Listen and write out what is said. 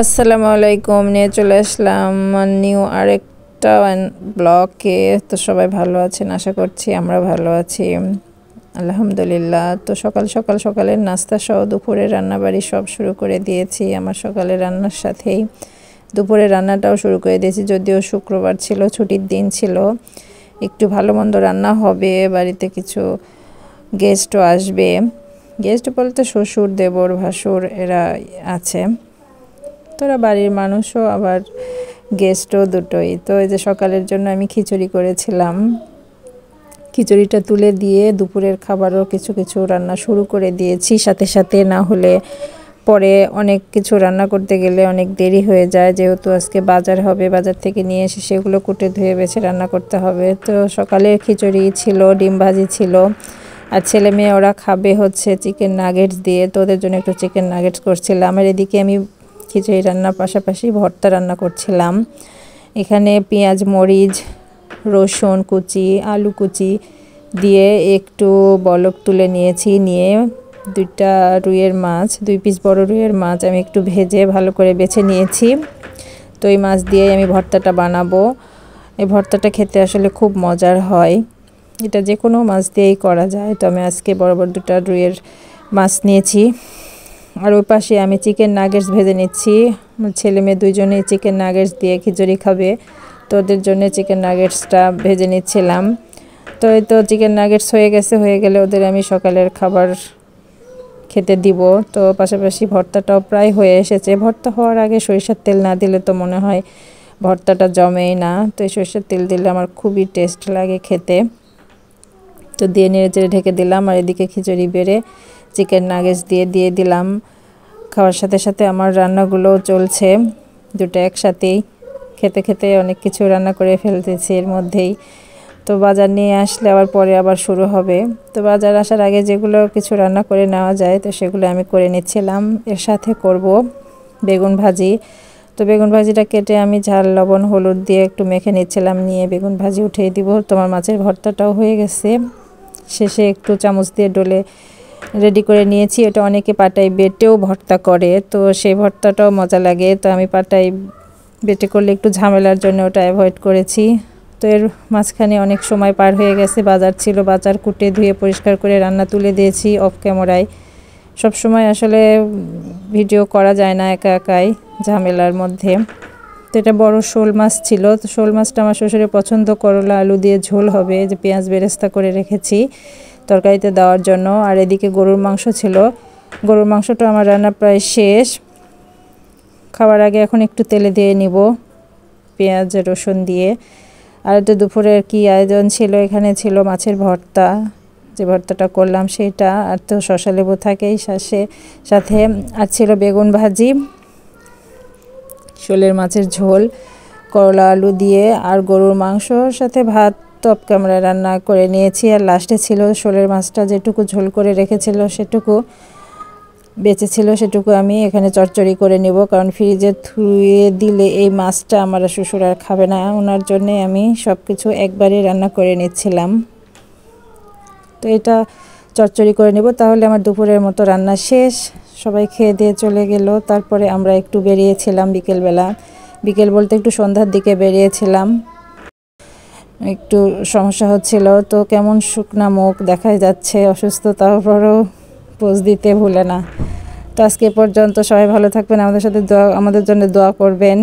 আসসালামু আলাইকুম, নিয়ে চলে আসলাম নিউ আরেকটা ব্লগে। তো সবাই ভালো আছেন আশা করছি, আমরা ভালো আছি আলহামদুলিল্লাহ। তো সকালের নাস্তা সহ দুপুরের রান্নাবাড়ি সব শুরু করে দিয়েছি। আমার সকালের রান্নার সাথেই দুপুরের রান্নাটাও শুরু করে দিয়েছি। যদিও শুক্রবার ছিল, ছুটির দিন ছিল, একটু ভালো মন্দ রান্না হবে, বাড়িতে কিছু গেস্টও আসবে। গেস্ট বলতে শ্বশুর, দেবর, ভাসুর এরা আছে, তোরা বাড়ির মানুষও আবার গেস্টও দুটোই। তো এই যে সকালের জন্য আমি খিচুড়ি করেছিলাম, খিচুড়িটা তুলে দিয়ে দুপুরের খাবারও কিছু কিছু রান্না শুরু করে দিয়েছি। সাথে সাথে না হলে পরে অনেক কিছু রান্না করতে গেলে অনেক দেরি হয়ে যায়, যেহেতু আজকে বাজার হবে, বাজার থেকে নিয়ে এসে সেগুলো কুটে ধুয়ে বেছে রান্না করতে হবে। তো সকালে খিচুড়ি ছিল, ডিম ভাজি ছিল, আর ছেলে মেয়ে ওরা খাবে হচ্ছে চিকেন নাগেটস দিয়ে, তো ওদের জন্য একটু চিকেন নাগেটস করছিলাম। আর এদিকে আমি খিচুড়ি রান্নার পাশাপাশি ভর্তা রান্না করছিলাম। এখানে পেঁয়াজ, মরিচ, রসুন কুচি, আলু কুচি দিয়ে একটু বলক তুলে নিয়েছি। নিয়ে দুইটা রুইয়ের মাছ, 2 পিস বড় রুইয়ের মাছ আমি একটু ভেজে ভালো করে বেছে নিয়েছি। তো এই মাছ দিয়ে আমি ভর্তাটা বানাবো। এই ভর্তাটা খেতে আসলে খুব মজার হয়, এটা যে কোনো মাছ দিয়েই করা যায়। তো আমি আজকে বড় বড় 2টা রুইয়ের মাছ নিয়েছি। আর ওই পাশে আমি চিকেন নাগেটস ভেজে নিচ্ছি। ছেলে মেয়ে দুইজনেই চিকেন নাগেটস দিয়ে খিচুড়ি খাবে, তো ওদের জন্য চিকেন নাগেটসটা ভেজে নিচ্ছিলাম। তো এই তো চিকেন নাগেটস হয়ে গেলে ওদের আমি সকালের খাবার খেতে দিব। তো পাশাপাশি ভর্তাটাও প্রায় হয়ে এসেছে। ভর্তা হওয়ার আগে সরিষার তেল না দিলে তো মনে হয় ভর্তাটা জমেই না। তো এই সরিষার তেল দিলে আমার খুবই টেস্ট লাগে খেতে। তো দিয়ে নেড়েচেড়ে ঢেকে দিলাম। আর এদিকে খিচুড়ি বেড়ে চিকেন নাগেটস দিয়ে দিলাম। খাওয়ার সাথে সাথে আমার রান্নাগুলোও চলছে, দুটো একসাথেই। খেতে খেতে অনেক কিছু রান্না করে ফেলতেছি এর মধ্যেই। তো বাজার নিয়ে আসলে আবার পরে আবার শুরু হবে। তো বাজার আসার আগে যেগুলো কিছু রান্না করে নেওয়া যায় তো সেগুলো আমি করে নিচ্ছিলাম। এর সাথে করব বেগুন ভাজি। তো বেগুন ভাজিটা কেটে আমি ঝাল, লবণ, হলুদ দিয়ে একটু মেখে নিচ্ছিলাম। নিয়ে বেগুন ভাজি উঠিয়ে দিব। তোমার মাছের ভর্তাটাও হয়ে গেছে। শেষে একটু চামচ দিয়ে ডলে রেডি করে নিয়েছি। এটা অনেকে পাটায় বেটেও ভর্তা করে, তো সেই ভর্তাটাও মজা লাগে। তো আমি পাটায় বেটে করলে একটু ঝামেলার জন্য ওটা অ্যাভয়েড করেছি। তো এর মাঝখানে অনেক সময় পার হয়ে গেছে, বাজার ছিল, বাজার কুটে ধুয়ে পরিষ্কার করে রান্না তুলে দিয়েছি অফ ক্যামেরায়। সব সময় আসলে ভিডিও করা যায় না একা একাই, ঝামেলার মধ্যে। তো এটা বড় শোল মাছ ছিল। তো শোল মাছটা আমার শ্বশুরের পছন্দ, করলা আলু দিয়ে ঝোল হবে, যে পেঁয়াজ বেরেস্তা করে রেখেছি তরকারিতে দেওয়ার জন্য। আর এদিকে গরুর মাংস ছিল, গরুর মাংসটা আমার রান্না প্রায় শেষ। খাওয়ার আগে এখন একটু তেলে দিয়ে নিব পেঁয়াজ রসুন দিয়ে। আর তো দুপুরের কি আয়োজন ছিল, এখানে ছিল মাছের ভর্তা, যে ভর্তাটা করলাম সেটা। আর তো শসা লেবু থাকেই সাথে। আর ছিল বেগুন ভাজি, শোলের মাছের ঝোল, করলা আলু দিয়ে, আর গরুর মাংসর সাথে ভাত টপ ক্যামেরায় রান্না করে নিয়েছি। আর লাস্টে ছিল শোলের মাছটা, যেটুকু ঝোল করে রেখেছিল সেটুকু বেঁচে ছিল, সেটুকু আমি এখানে চচ্চড়ি করে নিব। কারণ ফ্রিজে ধুয়ে দিলে এই মাছটা আমার শ্বশুর আর খাবে না, ওনার জন্যে আমি সব কিছু একবারই রান্না করে নিচ্ছিলাম। তো এটা চচ্চড়ি করে নেব, তাহলে আমার দুপুরের মতো রান্না শেষ। সবাই খেয়ে দিয়ে চলে গেল। তারপরে আমরা একটু বেরিয়েছিলাম বিকেলবেলা, বিকেল বলতে একটু সন্ধ্যার দিকে বেরিয়েছিলাম। একটু সমস্যা হচ্ছিল, তো কেমন শুকনা মুখ দেখাই যাচ্ছে, অসুস্থ, তারপরেও পোজ দিতে ভুলে না। তো আজকে পর্যন্ত সবাই ভালো থাকবেন, আমাদের জন্য দোয়া করবেন।